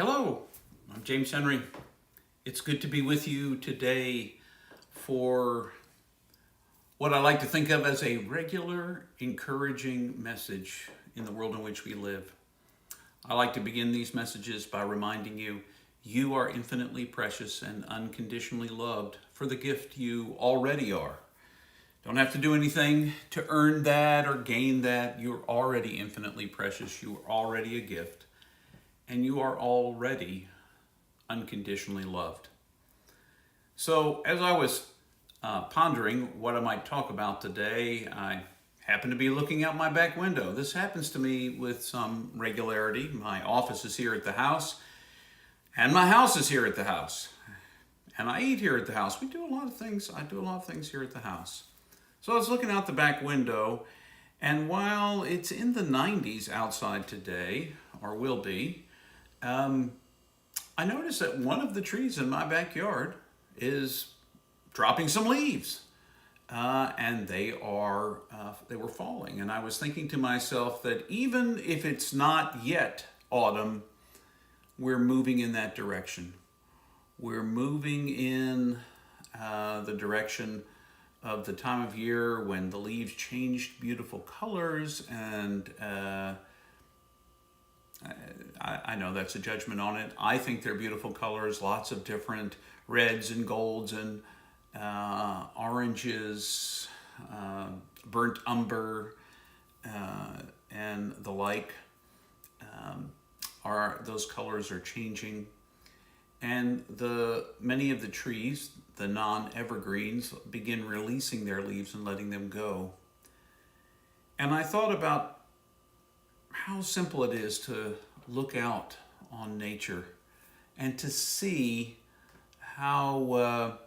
Hello, I'm James Henry. It's good to be with you today for what I like to think of as a regular, encouraging message in the world in which we live. I like to begin these messages by reminding you you are infinitely precious and unconditionally loved for the gift you already are. Don't have to do anything to earn that or gain that. You're already infinitely precious. You are already a gift. And you are already unconditionally loved. So, as I was pondering what I might talk about today, I happened to be looking out my back window. This happens to me with some regularity. My office is here at the house, and my house is here at the house. And I eat here at the house. We do a lot of things. I do a lot of things here at the house. So I was looking out the back window, and while it's in the 90s outside today, or will be, I noticed that one of the trees in my backyard is dropping some leaves, and they were falling. And I was thinking to myself that even if it's not yet autumn, we're moving in that direction. We're moving in the direction of the time of year when the leaves changed beautiful colors, and I know that's a judgment on it. I think they're beautiful colors, lots of different reds and golds and oranges, burnt umber, and the like. Those colors are changing, and many of the trees, the non-evergreens, begin releasing their leaves and letting them go. And I thought about how simple it is to look out on nature and to see how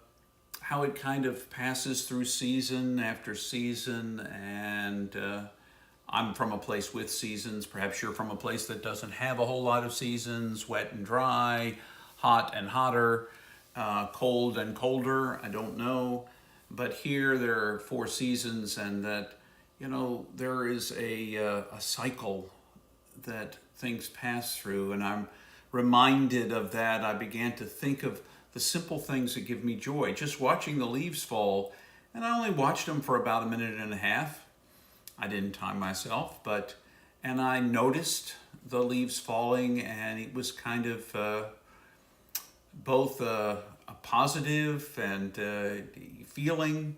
it kind of passes through season after season. And I'm from a place with seasons. Perhaps you're from a place that doesn't have a whole lot of seasons: wet and dry, hot and hotter, cold and colder. I don't know. But here there are four seasons, and that, there is a cycle that things pass through, and I'm reminded of that. I began to think of the simple things that give me joy. Just watching the leaves fall, and I only watched them for about a minute and a half. I didn't time myself, and I noticed the leaves falling, and it was kind of both a positive and feeling,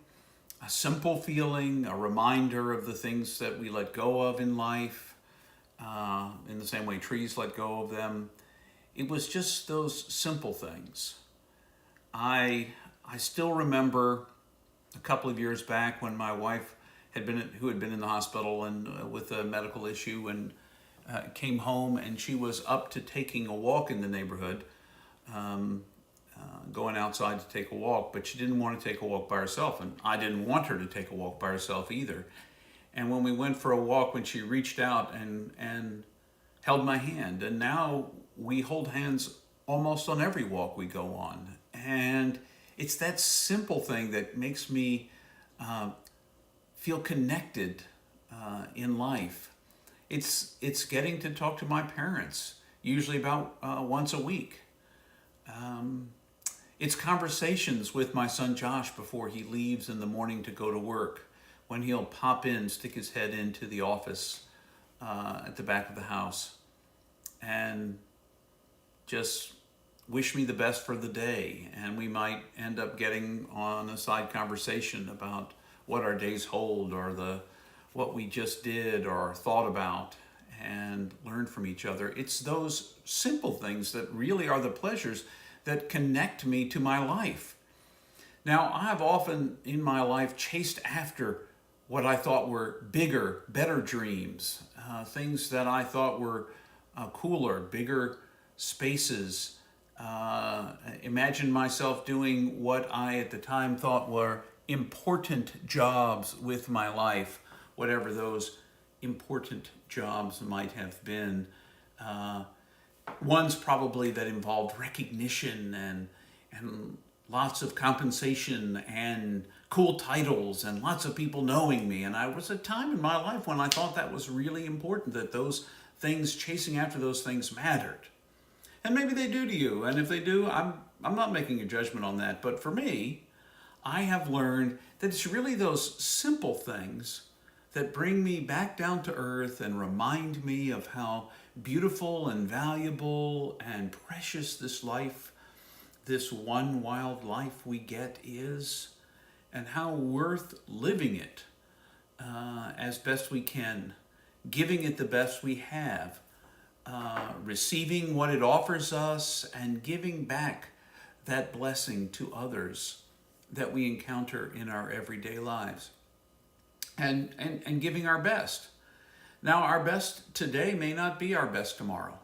a simple feeling, a reminder of the things that we let go of in life. In the same way trees let go of them. It was just those simple things. I still remember a couple of years back when my wife who had been in the hospital and with a medical issue, and came home, and she was up to taking a walk in the neighborhood, going outside to take a walk, but she didn't want to take a walk by herself, and I didn't want her to take a walk by herself either. And when we went for a walk, when she reached out and held my hand, and now we hold hands almost on every walk we go on. And it's that simple thing that makes me feel connected in life. It's getting to talk to my parents, usually about once a week. It's conversations with my son Josh before he leaves in the morning to go to work, when he'll pop in, stick his head into the office at the back of the house, and just wish me the best for the day. And we might end up getting on a side conversation about what our days hold, or what we just did or thought about, and learn from each other. It's those simple things that really are the pleasures that connect me to my life. Now, I've often in my life chased after what I thought were bigger, better dreams, things that I thought were cooler, bigger spaces. Imagine myself doing what I at the time thought were important jobs with my life, whatever those important jobs might have been. Ones probably that involved recognition and lots of compensation and cool titles and lots of people knowing me. And I was a time in my life when I thought that was really important, that those things, chasing after those things mattered. And maybe they do to you. And if they do, I'm not making a judgment on that. But for me, I have learned that it's really those simple things that bring me back down to earth and remind me of how beautiful and valuable and precious this life, this one wild life we get is, and how worth living it as best we can, giving it the best we have, receiving what it offers us, and giving back that blessing to others that we encounter in our everyday lives. And giving our best. Now, our best today may not be our best tomorrow.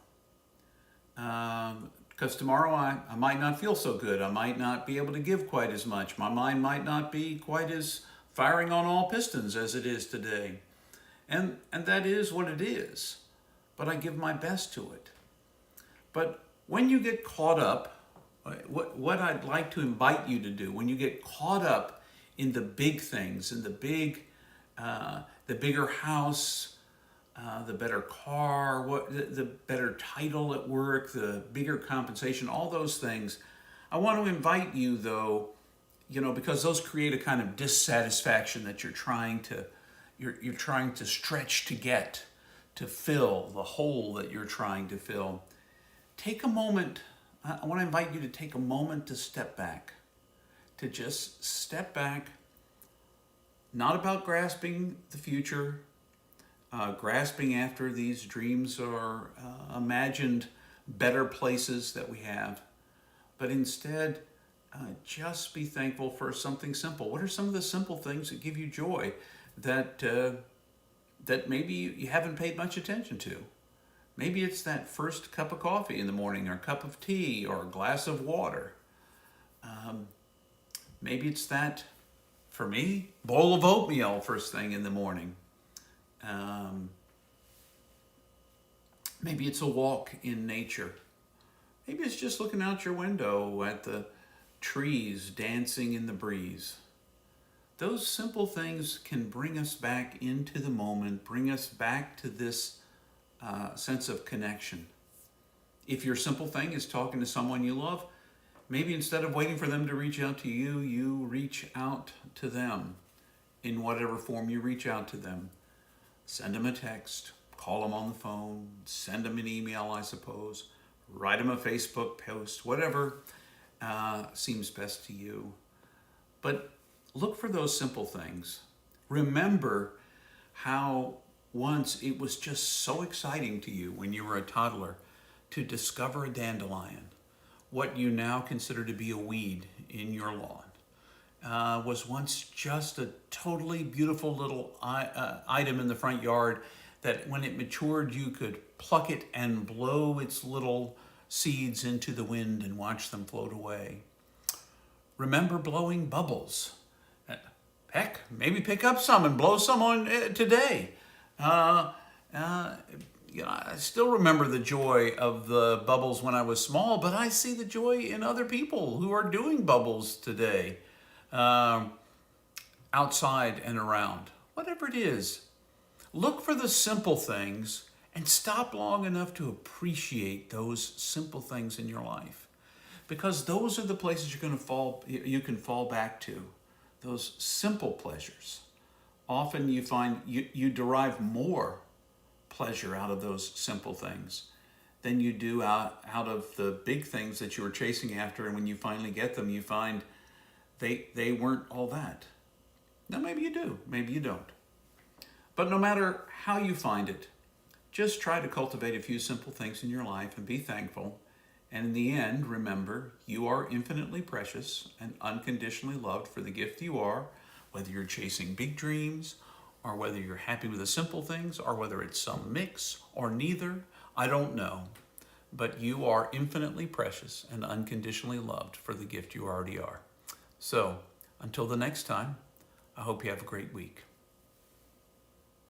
Because tomorrow I might not feel so good. I might not be able to give quite as much. My mind might not be quite as firing on all pistons as it is today. And that is what it is. But I give my best to it. But when you get caught up, what I'd like to invite you to do, when you get caught up in the big things, in the bigger house, the better car, the better title at work, the bigger compensation, all those things. I want to invite you, though, because those create a kind of dissatisfaction that you're trying to stretch to get, to fill the hole that you're trying to fill. Take a moment. I want to invite you to take a moment to step back, to just step back. Not about grasping the future, grasping after these dreams or imagined better places that we have, but instead just be thankful for something simple. What are some of the simple things that give you joy that maybe you haven't paid much attention to? Maybe it's that first cup of coffee in the morning, or a cup of tea, or a glass of water. Maybe it's that, for me, bowl of oatmeal first thing in the morning. Maybe it's a walk in nature. Maybe it's just looking out your window at the trees dancing in the breeze. Those simple things can bring us back into the moment, bring us back to this sense of connection. If your simple thing is talking to someone you love, maybe instead of waiting for them to reach out to you, you reach out to them in whatever form you reach out to them. Send them a text, call them on the phone, send them an email, I suppose, write them a Facebook post, whatever seems best to you. But look for those simple things. Remember how once it was just so exciting to you when you were a toddler to discover a dandelion. What you now consider to be a weed in your lawn was once just a totally beautiful little item in the front yard that when it matured you could pluck it and blow its little seeds into the wind and watch them float away. Remember blowing bubbles. Heck, maybe pick up some and blow some on today. I still remember the joy of the bubbles when I was small, but I see the joy in other people who are doing bubbles today, outside and around. Whatever it is, look for the simple things and stop long enough to appreciate those simple things in your life, because those are the places you can fall back to, those simple pleasures. Often you find you derive more pleasure out of those simple things than you do out of the big things that you were chasing after, and when you finally get them, you find they weren't all that. Now maybe you do, maybe you don't. But no matter how you find it, just try to cultivate a few simple things in your life and be thankful. And in the end, remember, you are infinitely precious and unconditionally loved for the gift you are, whether you're chasing big dreams, or whether you're happy with the simple things, or whether it's some mix, or neither, I don't know. But you are infinitely precious and unconditionally loved for the gift you already are. So, until the next time, I hope you have a great week.